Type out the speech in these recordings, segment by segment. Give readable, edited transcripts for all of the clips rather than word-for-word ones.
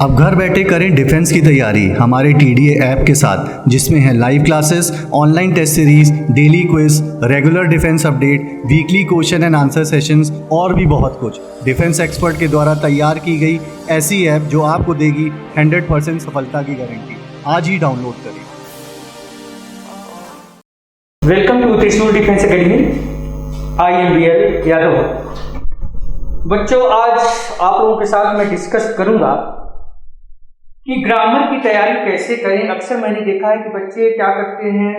अब घर बैठे करें डिफेंस की तैयारी हमारे TDA ऐप के साथ, जिसमें है live classes, online test series, daily quiz, regular defence update, weekly question and answer sessions और भी बहुत कुछ। डिफेंस एक्सपर्ट के द्वारा तैयार की गई ऐसी ऐप जो आपको देगी 100% सफलता की गारंटी। आज ही डाउनलोड करें। वेलकम टू त्रिशूल defence academy. I am BL Yadav. बच्चों, आज आप लोगों के साथ मैं डिस्कस करूंगा कि ग्रामर की तैयारी कैसे करें। अक्सर मैंने देखा है कि बच्चे क्या करते हैं,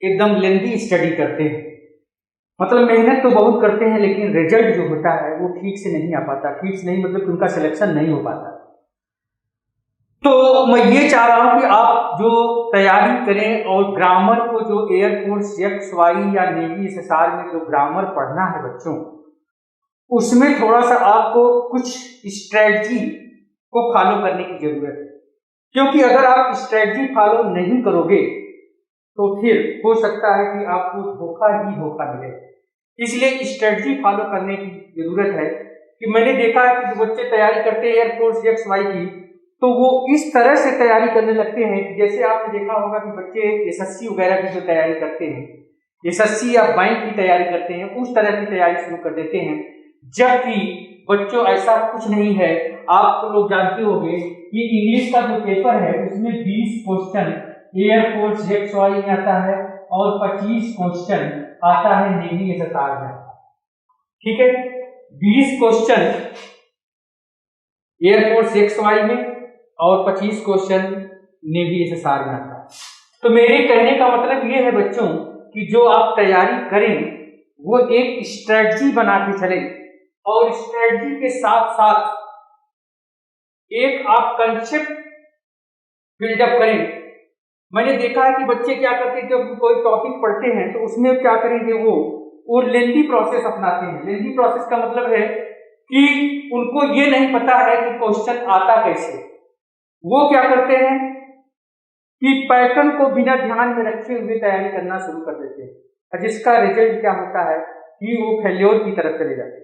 एकदम लेंदी स्टडी करते हैं, मतलब मेहनत तो बहुत करते हैं लेकिन रिजल्ट जो होता है वो ठीक से नहीं आ पाता। ठीक से नहीं मतलब उनका सिलेक्शन नहीं हो पाता। तो मैं ये चाह रहा हूं कि आप जो तैयारी करें और ग्रामर को जो एयरफोर्स XY या नेवी SSR में जो ग्रामर पढ़ना है बच्चों, उसमें थोड़ा सा आपको कुछ स्ट्रेटजी को फॉलो करने की जरूरत है। क्योंकि अगर आप स्ट्रेटजी फॉलो नहीं करोगे तो फिर हो सकता है कि आपको धोखा ही धोखा मिले। इसलिए स्ट्रेटजी फॉलो करने की जरूरत है। कि मैंने देखा है कि जो बच्चे तैयारी करते हैं एयरफोर्स XY की, तो वो इस तरह से तैयारी करने लगते हैं कि जैसे आपने देखा होगा कि बच्चे SSC वगैरह की जो तैयारी करते हैं, SSC या बैंक की तैयारी करते हैं, उस तरह की तैयारी शुरू कर देते हैं। जबकि बच्चों ऐसा कुछ नहीं है। आप लोग जानते होंगे कि इंग्लिश का जो पेपर है उसमें 20 क्वेश्चन एयरफोर्स XY में आता है और 25 क्वेश्चन आता है नेवी SSR में। ठीक है, 20 क्वेश्चन एयरफोर्स XY में और 25 क्वेश्चन नेवी SSR में आता है। तो मेरे कहने का मतलब ये है बच्चों कि जो आप तैयारी करें वो एक स्ट्रेटजी बना के चले और स्ट्रेटजी के साथ साथ एक आप कंसेप्ट बिल्डअप करें। मैंने देखा है कि बच्चे क्या करते हैं, जब कोई टॉपिक पढ़ते हैं तो उसमें क्या करेंगे, वो लेंदी प्रोसेस अपनाते हैं। लेंदी प्रोसेस का मतलब है कि उनको ये नहीं पता है कि क्वेश्चन आता कैसे। वो क्या करते हैं कि पैटर्न को बिना ध्यान में रखे हुए तैयारी करना शुरू कर देते हैं, और जिसका रिजल्ट क्या होता है कि वो फेल्योर की तरफ चले जाते हैं।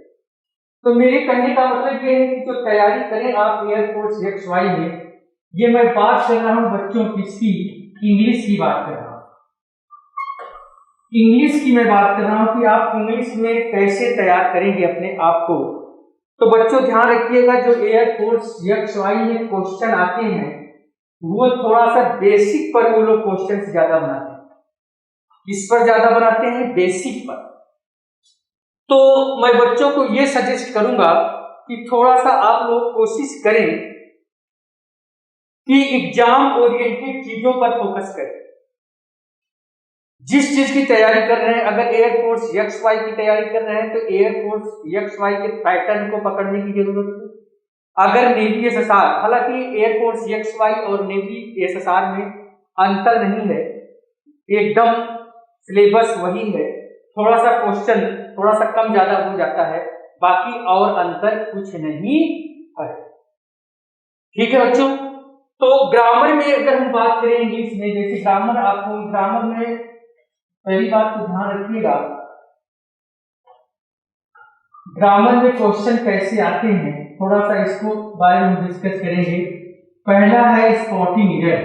तो मेरे कहने का मतलब ये है कि जो तैयारी करें आप एयरफोर्स XY में, ये मैं बात कर रहा हूं बच्चों किसकी, इंग्लिश की बात कर रहा हूं। इंग्लिश की मैं बात कर रहा हूं कि आप इंग्लिश में कैसे तैयार करेंगे अपने आप को। तो बच्चों ध्यान रखिएगा, जो एयरफोर्स XY में क्वेश्चन आते हैं वो थोड़ा सा बेसिक पर वो लोग क्वेश्चन ज्यादा बनाते हैं। किस पर ज्यादा बनाते हैं? बेसिक पर। तो मैं बच्चों को ये सजेस्ट करूंगा कि थोड़ा सा आप लोग कोशिश करें कि एग्जाम ओरिएंटेड चीजों पर फोकस करें। जिस चीज की तैयारी कर रहे हैं, अगर एयरफोर्स XY की तैयारी कर रहे हैं तो एयरफोर्स XY के पैटर्न को पकड़ने की जरूरत है। अगर नेवी SSR, हालांकि एयरफोर्स XY और नेवी SSR में अंतर नहीं है, एकदम सिलेबस वही है, थोड़ा सा क्वेश्चन थोड़ा सा कम ज्यादा हो जाता है, बाकी और अंतर कुछ नहीं है। ठीक है बच्चों, तो ग्रामर में अगर हम बात करें इंग्लिश में, जैसे ग्रामर में पहली बात तो ध्यान रखिएगा, ग्रामर में क्वेश्चन कैसे आते हैं थोड़ा सा इसको बारे में डिस्कस करेंगे। पहला है स्पॉटिंग एरर।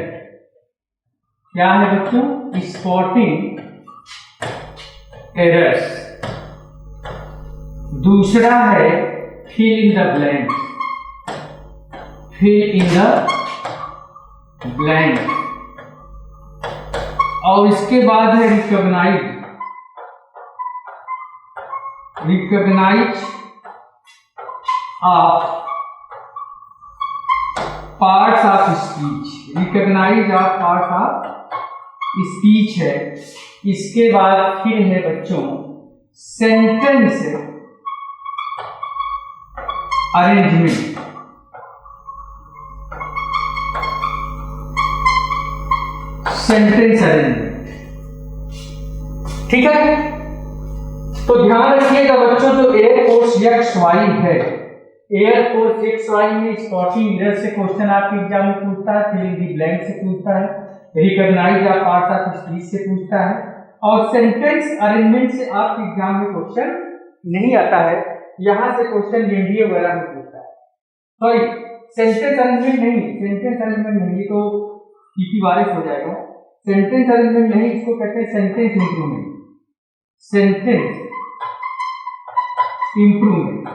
क्या है बच्चों? Spotting errors. दूसरा है fill in the blank. Fill in the blank. और इसके बाद है recognise of parts of speech. Recognise of parts of speech है। इसके बाद फिर है बच्चों सेंटेंस अरेंजमेंट। Sentence arrangement. ठीक है, तो ध्यान रखिएगा बच्चों, जो एयरफोर्स XY है, एयरफोर्स XY में स्पॉटिंग एरर से क्वेश्चन आपके एग्जाम में पूछता है, फिल इन द ब्लैंक से पूछता है, recognise of parts of speech से पूछता है, और सेंटेंस अरेंजमेंट से आपके एग्जाम में क्वेश्चन नहीं आता है। यहां से क्वेश्चन NDA वगैरह में पूछता है। सॉरी, सेंटेंस अरेंजमेंट नहीं, सेंटेंस अरेंजमेंट नहीं, ये तो की बारिश हो जाएगा। सेंटेंस अरेंजमेंट नहीं, इसको कहते हैं सेंटेंस इंप्रूवमेंट। सेंटेंस इंप्रूवमेंट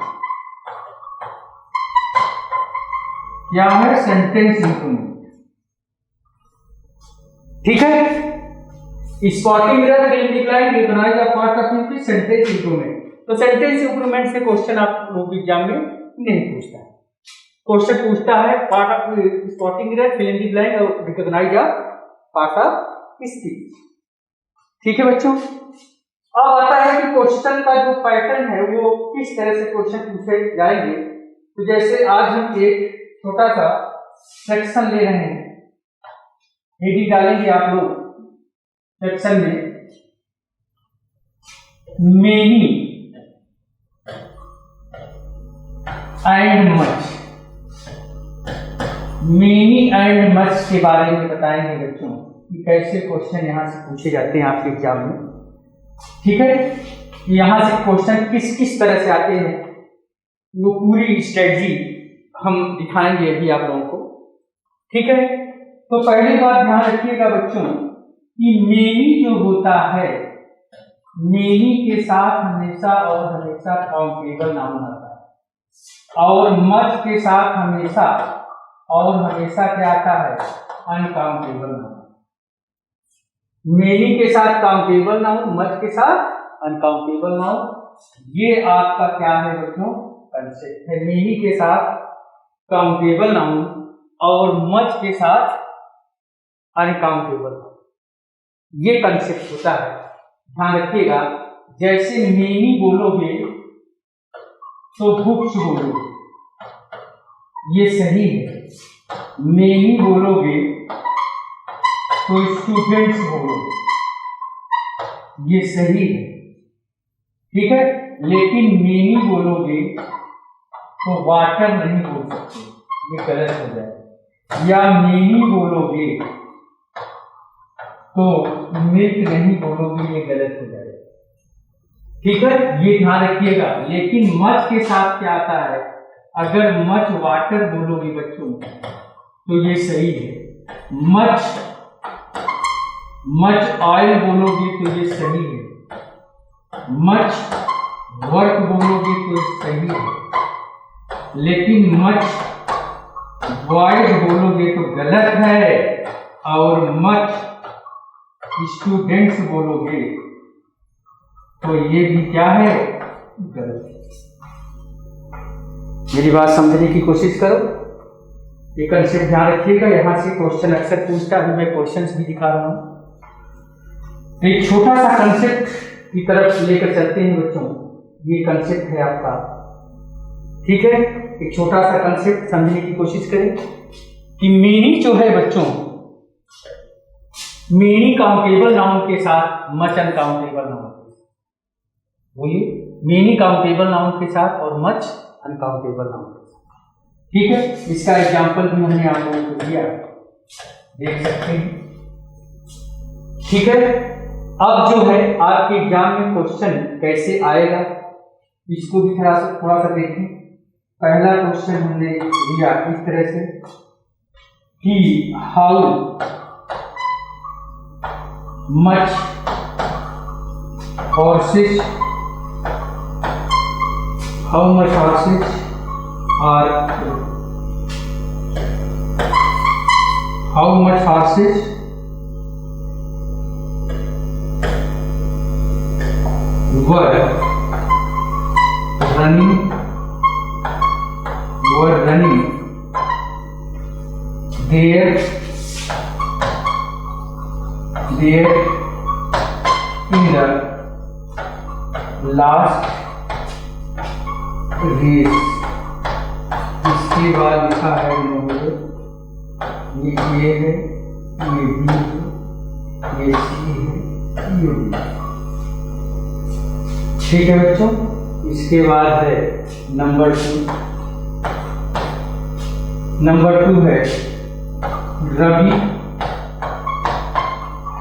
क्या है? Sentence improvement. ठीक है, spotting error, fill the blank, recognise the part of speech, sentence improvement. तो सेंटेंस इंप्रूवमेंट से क्वेश्चन आप लोग एग्जाम में नहीं पूछता है। क्वेश्चन पूछता है part of spotting error, fill the blank और recognise the part of speech. ठीक है बच्चों, अब आता है कि क्वेश्चन का जो पैटर्न है वो किस तरह से क्वेश्चन पूछे जाएंगे। तो जैसे आज हम एक छोटा सा सेक्शन ले रहे हैं, हेडिंग डालेंगे आप लोग सेक्शन में, many and much. Many and much के बारे में बताएंगे बच्चों कि कैसे क्वेश्चन यहां से पूछे जाते हैं आपके एग्जाम में। ठीक है, यहां से क्वेश्चन किस किस तरह से आते हैं वो पूरी स्ट्रेटजी हम दिखाएंगे अभी आप लोगों को। ठीक है, तो पहली बात ध्यान रखिएगा बच्चों कि मेनी जो होता है, मेनी के साथ हमेशा और हमेशा काउंटेबल नाउन आता है, और मच के साथ हमेशा और हमेशा क्या आता है? Uncountable noun. मेनी के साथ काउंटेबल नाउन, मच के साथ अनकाउंटेबल नाउन, ये आपका क्या है बच्चों? कंसेप्ट है। मेनी के साथ काउंटेबल नाउन और मच के साथ अनकाउंटेबल नाउन, ये कंसेप्ट होता है। ध्यान रखिएगा, जैसे मेनी बोलोगे तो बुक्स बोलोगे, ये सही है। मेनी बोलोगे तो स्टूडेंट्स बोलोगे, ये सही है। ठीक है, लेकिन मेनी बोलोगे तो वाटर नहीं बोल सकते, ये गलत हो जाए। या मेनी बोलोगे तो मिल्क नहीं बोलोगे, ये गलत हो जाए। ठीक है, ये ध्यान रखिएगा। लेकिन मच के साथ क्या आता है? अगर मच वाटर बोलोगे बच्चों तो ये सही है। मच ऑयल बोलोगे तो ये सही है। मच वर्क बोलोगे तो सही है। लेकिन मच बॉयज बोलोगे तो गलत है, और मच स्टूडेंट्स बोलोगे तो ये भी क्या है? गलत है। मेरी बात समझने की कोशिश करो, ये कंसेप्ट ध्यान रखिएगा। यहां से क्वेश्चन अक्सर पूछता है, मैं क्वेश्चंस भी दिखा रहा हूं। एक छोटा सा कंसेप्ट की तरफ लेकर चलते हैं बच्चों, ये कंसेप्ट है आपका। ठीक है, एक छोटा सा कंसेप्ट समझने की कोशिश करें कि मेनी जो है बच्चों, मेनी काउंटेबल नाउन के साथ मच अनकाउंटेबल नाउन। बोलिए, मेनी काउंटेबल नाउन के साथ और मच अनकाउंटेबल नाउन के साथ। ठीक है, इसका एग्जांपल भी हमने आप लोगों को दिया, देख सकते हैं। ठीक है, अब जो है आपके एग्जाम में क्वेश्चन कैसे आएगा इसको भी थोड़ा सा देखें। पहला क्वेश्चन हमने लिया इस तरह से कि how much horses were running there in the last race। इसके बाद लिखा है ये है, ये बी है, ये सी है, ये डी। ठीक है बच्चों, इसके बाद है नंबर 2 है Ravi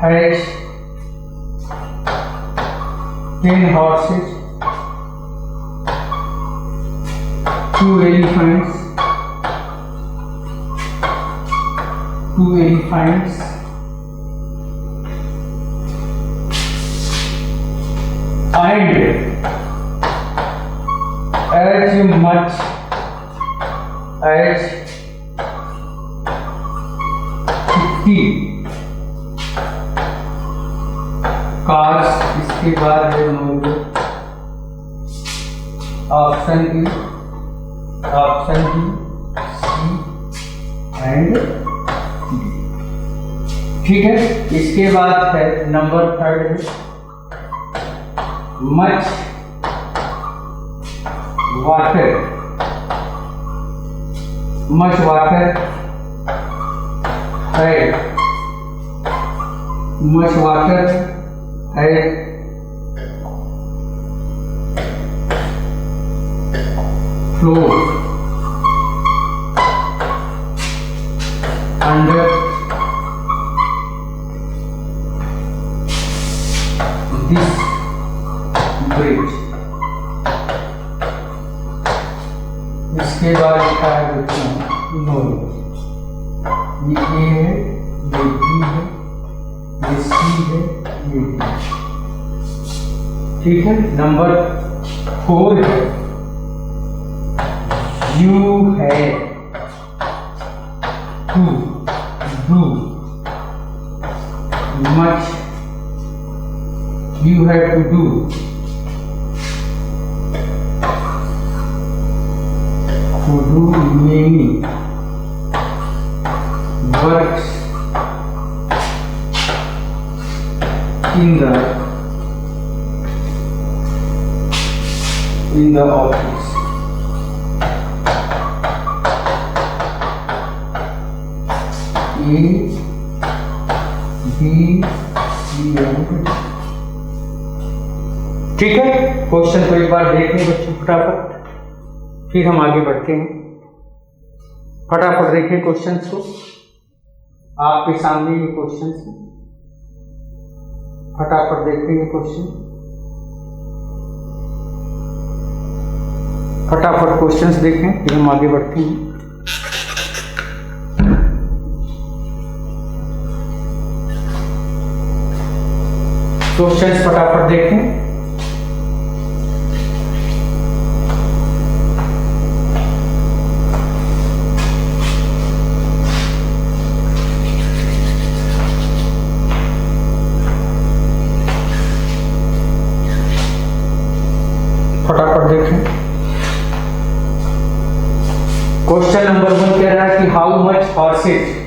has 10 horses, 2 elephants 2 elephants and as much as 50 cars. इसके बाद है option D C and D. ठीक है, इसके बाद है नंबर 3 है मच वाटर है फ्लो अंडर दिस ब्रिज। इसके बाद लिखा है बच्चों नो, ये ए है, ये बी है, ये सी है, ये डी। ठीक है, नंबर 4 है यू है to do much, you have to do many works in the office। A B C and D। ठीक है, क्वेश्चन को एक बार देख लें बच्चों फटाफट, फिर हम आगे बढ़ते हैं। फटाफट देखें क्वेश्चंस को, आपके सामने ये क्वेश्चंस हैं, फटाफट देखें ये क्वेश्चन, फटाफट क्वेश्चंस देखें फिर हम आगे बढ़ते हैं। क्वेश्चंस फटाफट देखें। फटाफट देखें। क्वेश्चन नंबर 1 कह रहा है कि हाउ मच हॉर्सेज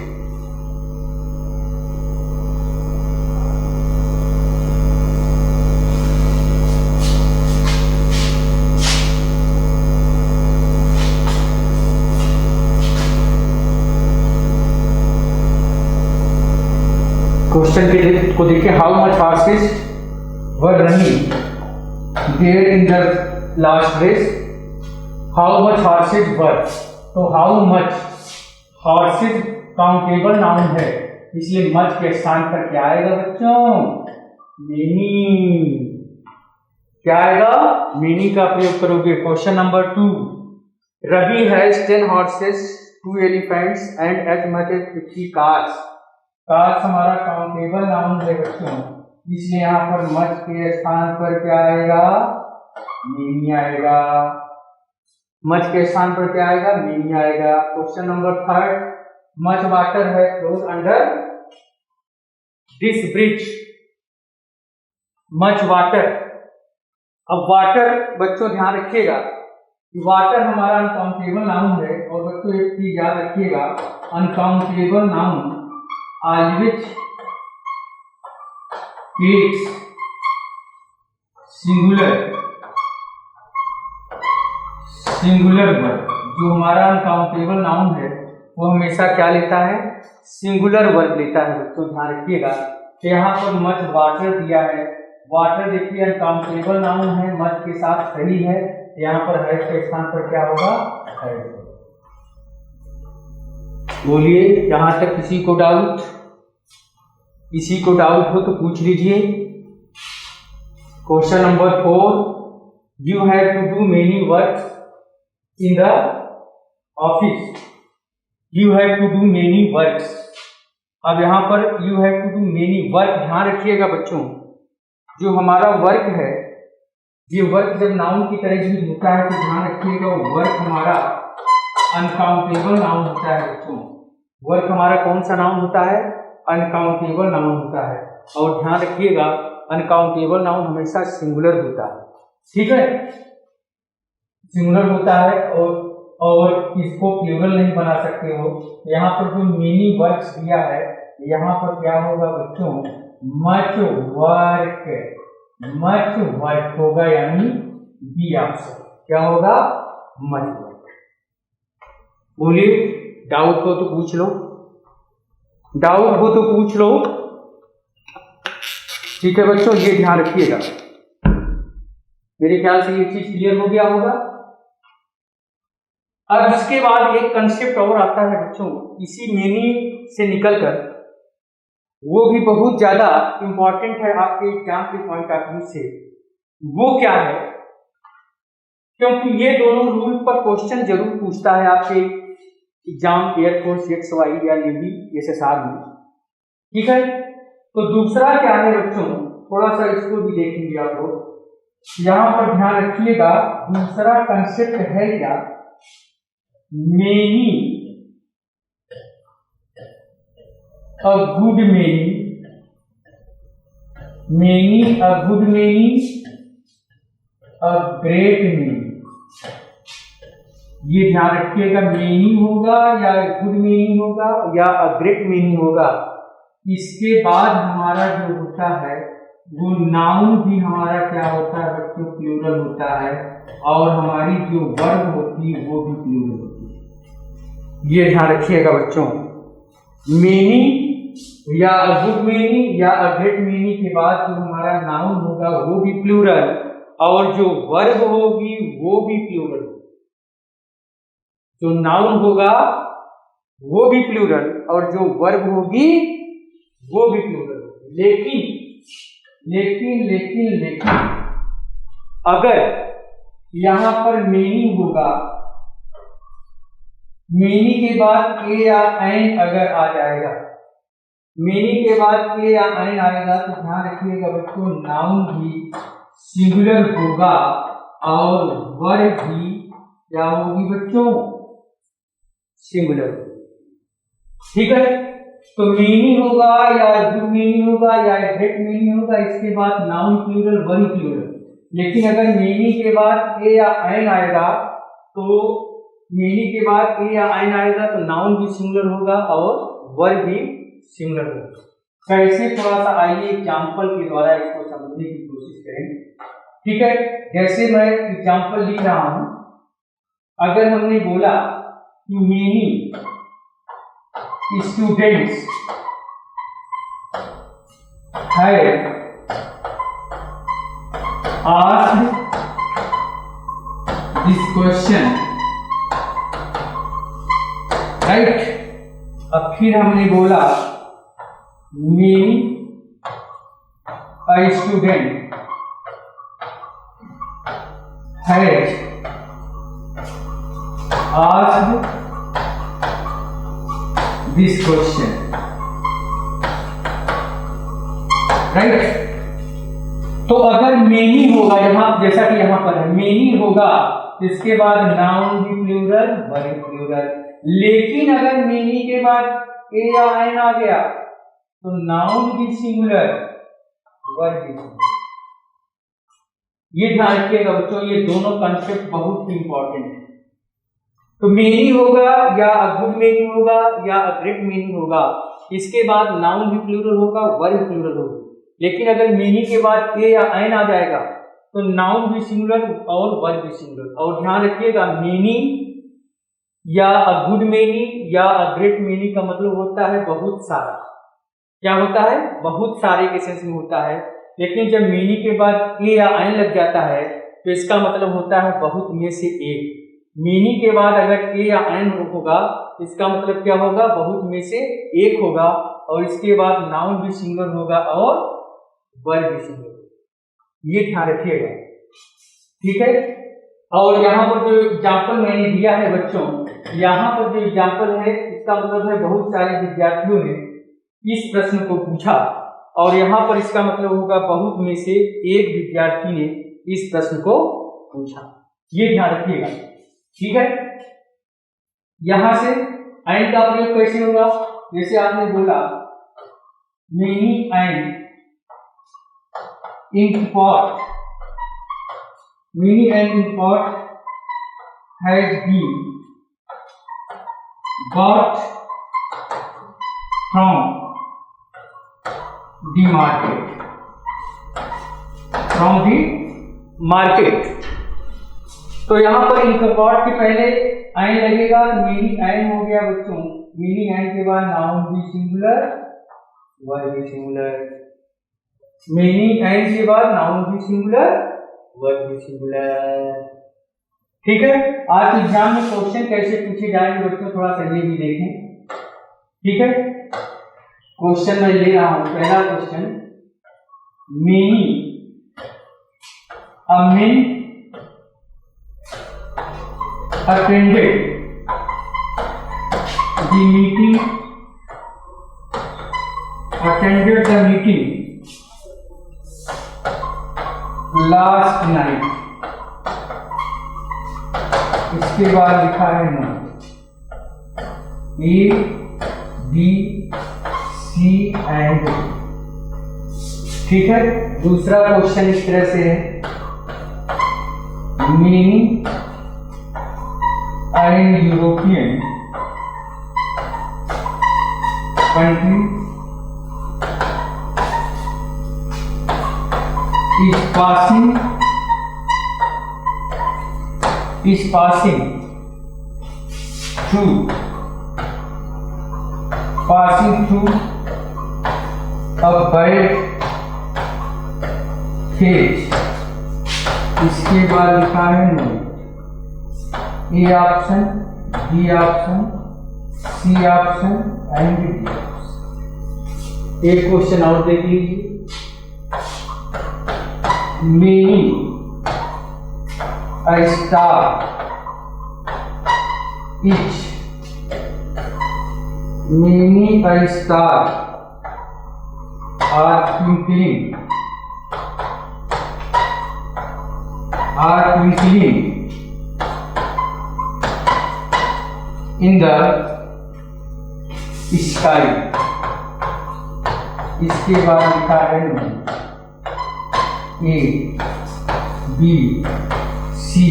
क्वेश्चन को देखिए, how much horses were running there in the last race. How much horses were, तो how much horses countable noun है, इसलिए मच के स्थान पर क्या आएगा बच्चों? मेनी। क्या आएगा? मेनी का प्रयोग करोगे। Question number 2, Ravi has 10 horses 2 elephants and as much as 50 cars. Cars हमारा काउंटेबल नाउन है बच्चों, इसलिए यहाँ पर मच के स्थान पर क्या आएगा? मेनी आएगा। मच के स्थान पर क्या आएगा? मेनी आएगा। क्वेश्चन नंबर 3, मच वाटर है flows under this bridge. Much water, अब वाटर बच्चों ध्यान रखिएगा, वाटर हमारा अनकाउंटेबल नाउन है, और बच्चों एक चीज याद रखिएगा, uncountable noun always takes singular verb. जो हमारा अनकाउंटेबल नाउन है वो हमेशा क्या लेता है? सिंगुलर वर्ब लेता है बच्चों, ध्यान रखिएगा। तो यहाँ पर मच वाटर दिया है, वाटर देखिए अनकाउंटेबल नाउन है, मच के साथ सही है, यहाँ पर हैज के स्थान पर क्या होगा? हैज। बोलिए, यहाँ तक किसी को डाउट? किसी को डाउट हो तो पूछ लीजिए। Question number 4, you have to do many works in the office. You have to do many works, अब यहाँ पर you have to do many work. ध्यान रखिएगा बच्चों, जो हमारा वर्क है, ये वर्क जब नाउन की तरह यूज होता है तो ध्यान रखिएगा वर्क हमारा अनकाउंटेबल नाउन होता है बच्चों। वर्क हमारा कौन सा नाउन होता है? अनकाउंटेबल नाउन होता है। और ध्यान रखिएगा अनकाउंटेबल नाउन हमेशा सिंगुलर होता है, ठीक है, सिंगुलर होता है और इसको प्लूरल नहीं बना सकते हो। यहाँ पर जो मेनी वर्क्स दिया है, यहाँ पर क्या होगा बच्चों? मच वर्क होगा, यानी बी ऑप्शन क्या होगा? Much work. बोलिए, डाउट हो तो पूछ लो, डाउट हो तो पूछ लो। ठीक है बच्चों, ये ध्यान रखिएगा। मेरे ख्याल से ये चीज क्लियर हो गया होगा। अब इसके बाद एक कंसेप्ट और आता है बच्चों, इसी मेनी से निकलकर, वो भी बहुत ज्यादा इंपॉर्टेंट है आपके एग्जाम के पॉइंट ऑफ व्यू से। वो क्या है? क्योंकि ये दोनों रूल पर क्वेश्चन जरूर पूछता है आपके एग्जाम एयरफोर्स XY या नेवी SSR में, ठीक है। तो दूसरा क्या है बच्चों, थोड़ा सा इसको भी देखेंगे आप लोग। यहाँ पर ध्यान रखिएगा, दूसरा कंसेप्ट है क्या? Many a good many, many a good many, a great many. ये ध्यान रखिएगा, मेनी होगा या गुड मेनी होगा या अ ग्रेट मेनी होगा, इसके बाद हमारा जो होता है वो नाउन भी हमारा क्या होता है बच्चों? प्लूरल होता है, और हमारी जो वर्ब होती है वो भी प्लूरल होती है। ये ध्यान रखिएगा बच्चों, मेनी या अ गुड मेनी या अ ग्रेट मेनी के बाद जो हमारा नाउन होगा वो भी प्लूरल, और जो वर्ब होगी वो भी प्लूरल। जो नाउन होगा वो भी प्लूरल और जो वर्ब होगी वो भी प्लूरल होगी। लेकिन लेकिन लेकिन लेकिन अगर यहां पर मेनी होगा, मेनी के बाद ए या एन अगर आ जाएगा, मेनी के बाद ए या एन आएगा, तो ध्यान रखिएगा बच्चों, नाउन भी सिंगुलर होगा और वर्ब भी क्या होगी बच्चों? सिंगुलर। ठीक है, तो मेनी होगा या गुड मेनी होगा या ग्रेट मेनी होगा, इसके बाद नाउन प्लूरल वर्ब प्लूरल। लेकिन अगर मेनी के बाद ए या एन आएगा, तो मेनी के बाद ए या एन आएगा तो नाउन भी सिंगुलर होगा और वर्ब भी सिंगुलर होगा। कैसे? थोड़ा सा आइए एग्जाम्पल के द्वारा इसको समझने की कोशिश करें। ठीक है, जैसे मैं एग्जाम्पल लिख रहा हूं, अगर हमने बोला कि many students have asked this question, right? अब फिर हमने बोला many a student has asked this question, right. तो अगर मेनी होगा, यहां जैसा कि यहां पर है मेनी होगा, इसके बाद नाउन भी प्लूरल वर्ब प्लूरल। लेकिन अगर मेनी के बाद ए या एन आ गया तो नाउन भी सिंगुलर वर्ब भी सिंगुलर। ये ध्यान रखिएगा बच्चों, ये दोनों कंसेप्ट बहुत ही इंपॉर्टेंट है। तो मेनी होगा या गुड मेनी होगा या ग्रेट मेनी होगा, इसके बाद नाउन भी प्लूरल होगा वर्ब प्लूरल होगा। लेकिन अगर मेनी के बाद ए या एन आ जाएगा तो नाउन भी सिंगुलर और वर्ब भी सिंगुलर। और ध्यान रखिएगा, मेनी या गुड मेनी या ग्रेट मेनी का मतलब होता है बहुत सारा। क्या होता है? बहुत सारे के सेंस में होता है। लेकिन जब मेनी के बाद ए या एन लग जाता है तो इसका मतलब होता है बहुत में से एक। मेनी के बाद अगर ए या एन होगा इसका मतलब क्या होगा? बहुत में से एक होगा, और इसके बाद नाउन भी सिंगुलर होगा और वर्ब भी सिंगुलर। ये ध्यान रखिएगा, ठीक है। और यहाँ पर जो एग्जाम्पल मैंने दिया है बच्चों, यहाँ पर जो एग्जाम्पल है इसका मतलब है बहुत सारे विद्यार्थियों ने इस प्रश्न को पूछा और यहाँ पर इसका मतलब होगा बहुत में से एक विद्यार्थी ने इस प्रश्न को पूछा, ये ध्यान रखिएगा। ठीक है, यहां से एंड का प्रयोग कैसे होगा, जैसे आपने बोला many and import, many and import has been bought from the market, from the market. तो यहां पर इंकपॉट के पहले एन लगेगा, मेनी एन हो गया बच्चों, मेनी एन के बाद नाउन भी सिंगुलर वर्ब भी सिंगुलर, मेनी एन के बाद नाउन भी सिंगुलर वर्ब भी सिंगुलर। ठीक है, आज एग्जाम में क्वेश्चन कैसे पूछे जाएंगे बच्चों, थोड़ा सा ये भी देखें। ठीक है, क्वेश्चन मैं ले रहा हूं, पहला question, many a men attended the meeting last night, इसके बाद लिखा है no, A B C and. ठीक है, दूसरा क्वेश्चन इस तरह से है, many and European country is passing through a bad phase, इसके बाद लिखा है no, A option, B option, C option and D option. एक क्वेश्चन और देख लीजिए, many a star each, many a star are twinkling in the sky, इसके बाद लिखा है ए बी सी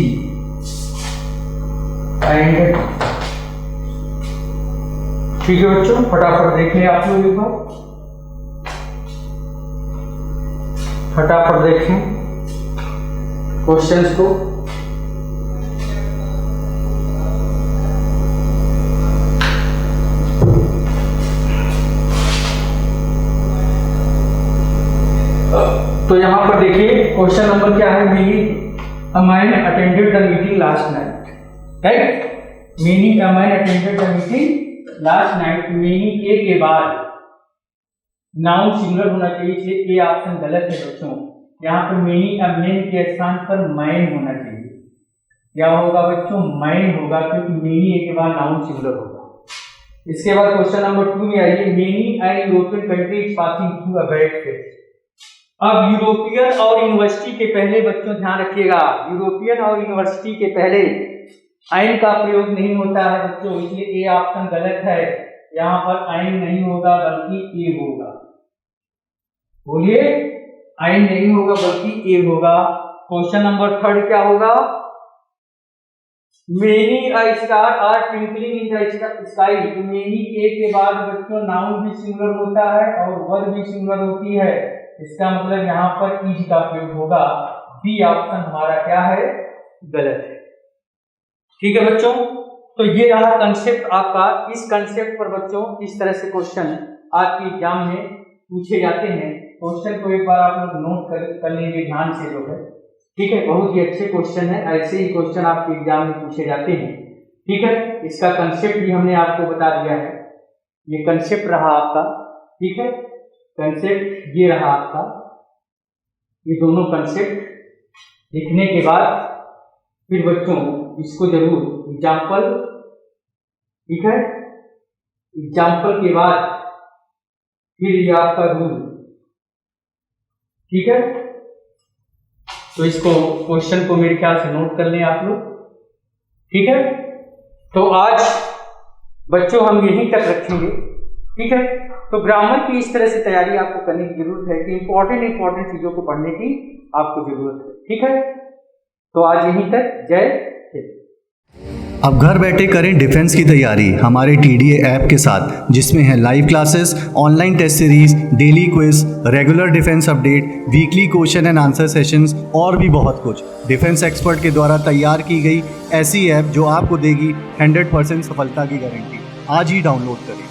एंड। ठीक है बच्चों, फटाफट देख लें आप लोग, एक बार फटाफट देखें क्वेश्चंस को। तो यहां पर देखिए क्वेश्चन नंबर क्या है, many a man attended the meeting last night, right, many a man attended the meeting last night, many a के बाद नाउन सिंगुलर होना चाहिए, ए ऑप्शन गलत है बच्चों, यहाँ पर मेनी अ मैन के स्थान पर मैन होना चाहिए, क्या होगा बच्चों, मैन होगा, क्योंकि मेनी ए के बाद नाउन सिंगुलर होगा। इसके बाद क्वेश्चन नंबर 2 में आइए, many and European country is passing through a bad phase. अब यूरोपियन और यूनिवर्सिटी के पहले बच्चों ध्यान रखिएगा, यूरोपियन और यूनिवर्सिटी के पहले आइन का प्रयोग नहीं होता है बच्चों, इसलिए ए ऑप्शन गलत है, यहाँ पर आइन नहीं होगा बल्कि ए होगा। बोलिए, आइन नहीं होगा बल्कि ए होगा। क्वेश्चन नंबर 3 क्या होगा, many a star are twinkling in the sky, तो मेनी ए के बाद बच्चों नाउन भी सिंगुलर होता है और वर्ब भी सिंगुलर होती है, इसका मतलब यहाँ पर इज का प्रयोग होगा, बी ऑप्शन हमारा क्या है, गलत है। ठीक है बच्चों, तो ये रहा कंसेप्ट आपका। इस कंसेप्ट पर बच्चों इस तरह से क्वेश्चन आपके एग्जाम में पूछे जाते हैं। क्वेश्चन को एक बार आप लोग नोट कर लीजिए ध्यान से जो है, ठीक है, बहुत ही अच्छे क्वेश्चन है, ऐसे ही क्वेश्चन आपके एग्जाम में पूछे जाते हैं। ठीक है, इसका कंसेप्ट भी हमने आपको बता दिया है, ये कंसेप्ट रहा आपका। ठीक है, कंसेप्ट ये रहा आपका, ये दोनों कंसेप्ट लिखने के बाद फिर बच्चों इसको जरूर एग्जाम्पल, ठीक है, एग्जाम्पल के बाद फिर ये आपका रूल, ठीक है। तो इसको क्वेश्चन को मेरे ख्याल से नोट कर लें आप लोग, ठीक है। तो आज बच्चों हम यहीं तक रखेंगे, ठीक है। तो ग्रामर की इस तरह से तैयारी आपको करने की जरूरत है कि इंपॉर्टेंट चीजों को पढ़ने की आपको जरूरत है, ठीक है। तो आज यहीं तक, जय हिंद। अब घर बैठे करें डिफेंस की तैयारी हमारे TDA ऐप के साथ, जिसमें है live classes, online test series, daily quiz, regular defence update, weekly question and answer sessions और भी बहुत कुछ डिफेंस एक्सपर्ट के द्वारा तैयार की गई ऐसी ऐप जो आपको देगी 100% सफलता की गारंटी। आज ही डाउनलोड करें।